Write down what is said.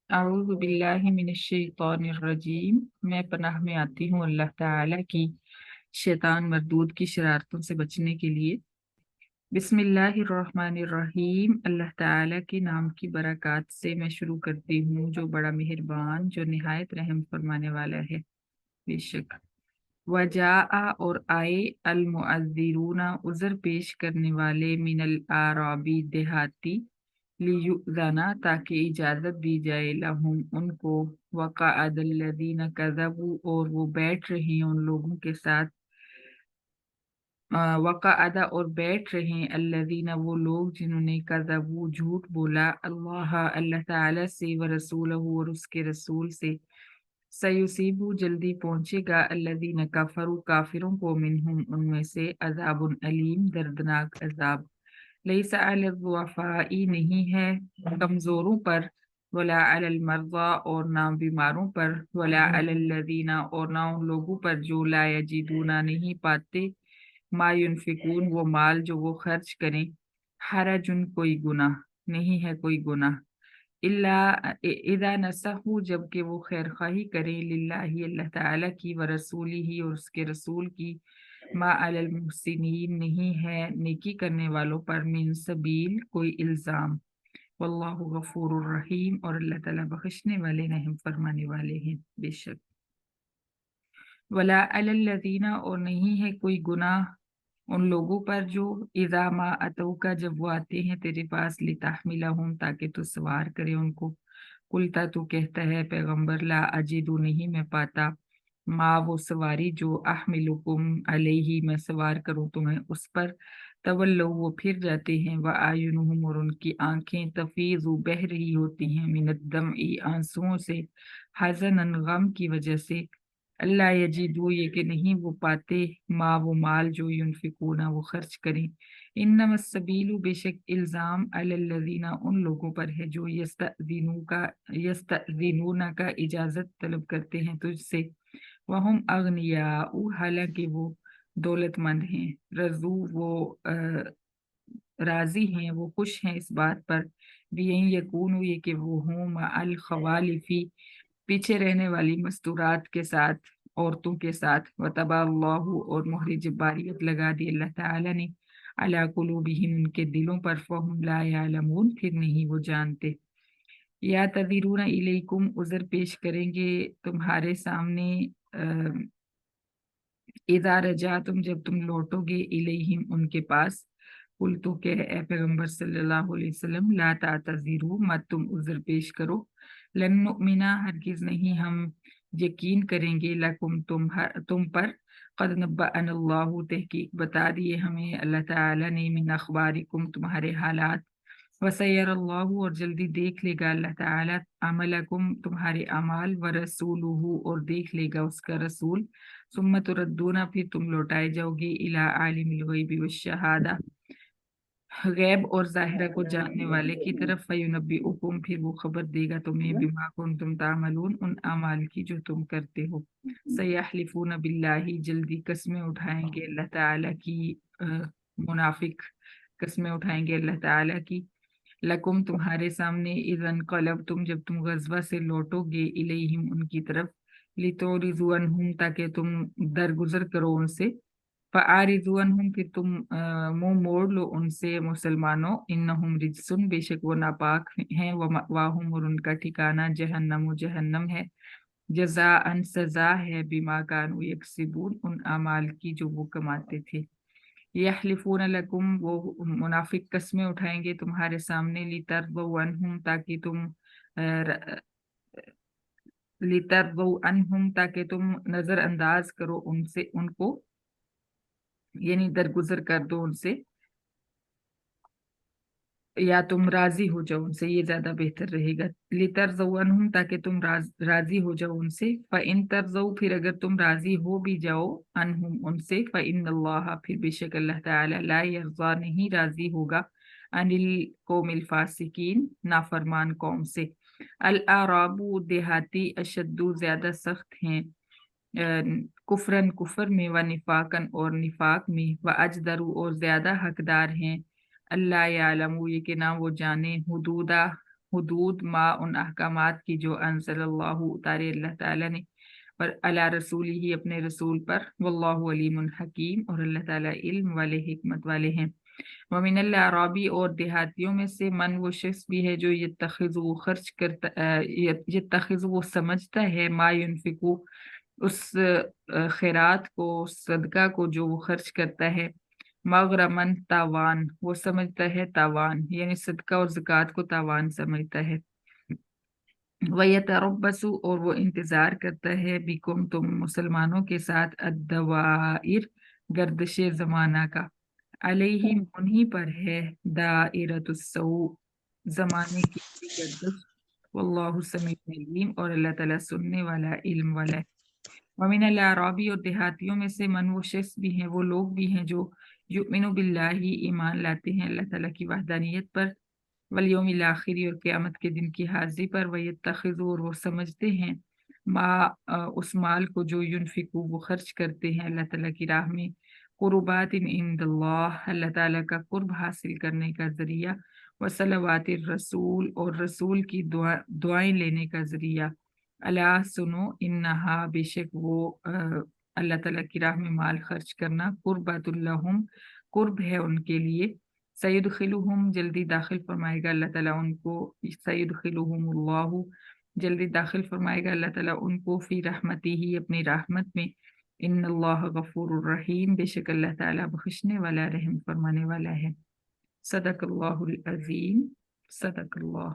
अऊज़ु बिल्लाहि मिनश्शैतानिर्रजीम। मैं पनाह में आती हूँ अल्लाह ताला की शैतान मरदूद की शरारतों से बचने के लिए। बिस्मिल्लाहिर्रहमानिर्रहीम। अल्लाह ताला के नाम की बरकत से मैं शुरू करती हूँ, जो बड़ा मेहरबान, जो निहायत रहम फरमाने वाला है। बेशक वजाआ और आए अल मुअज़्ज़िरूना उज़र पेश करने वाले मिनल आराबी देहाती लियुज़ना ताकि इजाज़त दी जाए लहुम उनको। वक़अदल्लज़ीना कज़बू और वो बैठ रहे हैं उन लोगों के साथ। वक़अदा और बैठ रहे हैं अल्लज़ीना वो लोग जिन्होंने कज़बू झूठ बोला अल्लाह ताला से व रसूलहू और उसके रसूल से। सयुसीबु जल्दी पहुंचेगा अल्लज़ीना कफरू काफिरों को मिनहुम उनमें से अज़ाबुन अलीम दर्दनाक अज़ाब। लैसा अलल दुअफ़ाई नहीं है कमज़ोरों पर, वला अलल मर्ज़ा और ना बीमारों पर, वला अलल लज़ीना और ना उन लोगों पर जो ला यजिदूना नहीं पाते मा युनफिकून वो माल जो वो खर्च करें। हरजुन कोई गुनाह नहीं है, कोई गुनाह इल्ला इदा नसहू जबकि वो खैर खाही करें लिल्लाही अल्लाह ताला की व रसूलिही और उसके रसूल की। मा अलल मुहसिनीन नहीं है नेकी करने वालों पर मिन सबील कोई इल्ज़ाम। वल्लाहु गफूरुर रहीम और अल्लाह ताला बख्शने वाले रहम फरमाने वाले हैं। बेशक वला अलल लज़ीना और नहीं है कोई गुनाह उन लोगों पर जो इज़ा मा अतौका जब वो आते हैं तेरे पास लिताहमिलहुम ताकि तू सवार करे उनको। कुलता तू कहता है पैगंबर ला अजिदु नहीं मैं पाता माँ वो सवारी जो अहमिलुकुम अलैहि मैं सवार करूँ तुम्हें उस पर। तवल्लो वो फिर जाते हैं व आयुनुहुम और उनकी आंखें तफीज़ु बह रही होती हैं मिनद्दम ई आंसुओं से हज़नन गम की वजह से। अल्लाह यजिदू ये कि नहीं वो पाते माँ वो माल जो युनफिकूना वो खर्च करें। इन्नमा सबीलु बेशक इल्ज़ाम अलल्लज़ीना उन लोगों पर है जो यस्तअज़ीनूना का इजाज़त तलब करते हैं तुझसे। वहुम अगनियाउ हालांकि वो दौलतमंद हैं। रजू वो राजी हैं, वो खुश हैं इस बात पर भी यही यकून ये कि वो हों मअल खवालिफी पीछे रहने वाली मस्तूरात के साथ, औरतों के साथ। वतबा अल्लाहु और मोहर जब्बारियत लगा दी अल्लाह ताला ने अला कुलूबिहिम उनके दिलों पर फहुम ला यालमून फिर नहीं वो जानते। या तज़ीरून इलैकुम उज़र पेश करेंगे तुम्हारे सामने इज़ा रजा तुम जब तुम लौटोगे इलैहिम उनके पास। कुल तो कह ए पैगंबर सल्लल्लाहु अलैहि वसल्लम ला तातज़ीरू मत तुम उज़र पेश करो। लन नुमिना हरगिज़ नहीं हम यकीन करेंगे लकुम तुम पर। क़द नब्बअनल्लाहु तहकीक बता दिए हमें अल्लाह ताला ने मिन अख़बारिकुम तुम्हारे हालात। वसयरल्लाहु और जल्दी देख लेगा अल्लाह ताला अमलकुम तुम्हारे अमाल व रसूलुहु और देख लेगा उसका रसूल। सुम्मा तुरद्दूना फिर तुम लौटाए जाओगे इला आलिमिल गैबि वश्शहादा गैब और जाहिरा को जानने वाले की तरफ। फयुनब्बिउकुम फिर वो खबर देगा तुम्हें बिमा कुंतुम तामलून उन अमाल की जो तुम करते हो। सयहलिफून बिल्लाही जल्दी कस्में उठाएंगे अल्लाह ताला की। मुनाफिक कस्में उठाएंगे अल्लाह ताला की। लकुम तुम्हारे सामने इज़न कलब तुम जब तुम गजवा से लौटोगे इलैहिम उनकी तरफ। लितोरिज़ु अन्हुम ताकि तुम दरगुजर करो उनसे। फ़आरिज़ु अन्हुम फिर तुम मुंह मोड़ लो उनसे मुसलमानों। इन्नहुम रिजसुन बेशक वो नापाक हैं। व मअवाहुम और उनका ठिकाना जहन्नम जहन्नम है। जज़ाअन सजा है बिमा कानू यक्सिबून उन अमाल की जो वो कमाते थे। यहलिफून लकुम वो मुनाफिक कस्में उठाएंगे तुम्हारे सामने लितरदौ अन्हुम ताकि तुम लितरदौ अन्हुम ताकि तुम नजरअंदाज करो उनसे उनको, यानी दरगुजर कर दो उनसे, या तुम राजी हो जाओ उनसे, ये ज्यादा बेहतर रहेगा। लितरजौ अन्हुम ताकि तुम राजी हो जाओ उनसे। इन तरजौ फिर अगर तुम राजी हो भी जाओ अनहुम उनसे। फ़इन्नल्लाह फिर बेशक अल्लाह ताला ला यर्ज़ा नहीं राजी होगा अनिल कौमिल फासिकीन नाफरमान कौम से। अल आराबू देहाती अशद्दु ज्यादा सख्त हैं कुफरन कुफर में व निफाकन और निफाक में व अजदरू और ज्यादा हकदार हैं। अल्लाह यालमू ये कि ना वो जाने हुदूदा حدود ما ان احکامات کی جو انزل اللہ اتارے اللہ تعالیٰ نے پر علی رسول ہی اپنے رسول پر، واللہ علیم حکیم اور اللہ تعالیٰ علم والے حکمت والے ہیں۔ ومن الاعرابی اور دیہاتیوں میں سے من وہ شخص بھی ہے جو یتخذ وہ خرچ کرتا یتخذ وہ سمجھتا ہے ما ینفقو اس خیرات کو، صدقہ کو جو وہ خرچ کرتا ہے، مغرمن تاوان، وہ سمجھتا ہے تاوان، یعنی صدقہ اور زکوٰۃ کو تاوان سمجھتا ہے۔ وَيَتَرَبَّصُ اور وہ انتظار کرتا ہے بکم تم مسلمانوں کے ساتھ الدوائر گردش زمانہ کا، علیہم انہی پر ہے دائرۃ السوء زمانے کی گردش، واللہ سمیع علیم اور اللہ تعالیٰ سننے والا علم والا ہے۔ ومن الاعرابی اور دیہاتیوں میں سے من وہ شخص بھی ہیں، وہ لوگ بھی ہیں جو یؤمن باللہ ایمان لاتے ہیں اللہ تعالیٰ کی وحدانیت پر، والیوم الاخر اور قیامت کے دن کی حاضری پر، ویتخذ اور وہ سمجھتے ہیں ما اس مال کو جو ینفقو وہ خرچ کرتے ہیں اللہ تعالیٰ کی راہ میں، قربات عند اللہ اللہ تعالیٰ کا قرب حاصل کرنے کا ذریعہ، وصلوات الرسول اور رسول کی دعائیں لینے کا ذریعہ، اللہ سنو انہا بے شک وہ اللہ تعالیٰ کی راہ میں مال خرچ کرنا قربات اللہم قرب ہے ان کے لیے، سیدخلہم جلدی داخل فرمائے گا اللہ تعالیٰ ان کو، سیدخلہم اللہ جلدی داخل فرمائے گا اللہ تعالیٰ ان کو فی رحمتی ہی اپنی رحمت میں، ان اللہ غفور الرحیم بے شک اللہ تعالیٰ بخشنے والا رحم فرمانے والا ہے۔ صدق اللہ العظیم، صدق اللہ۔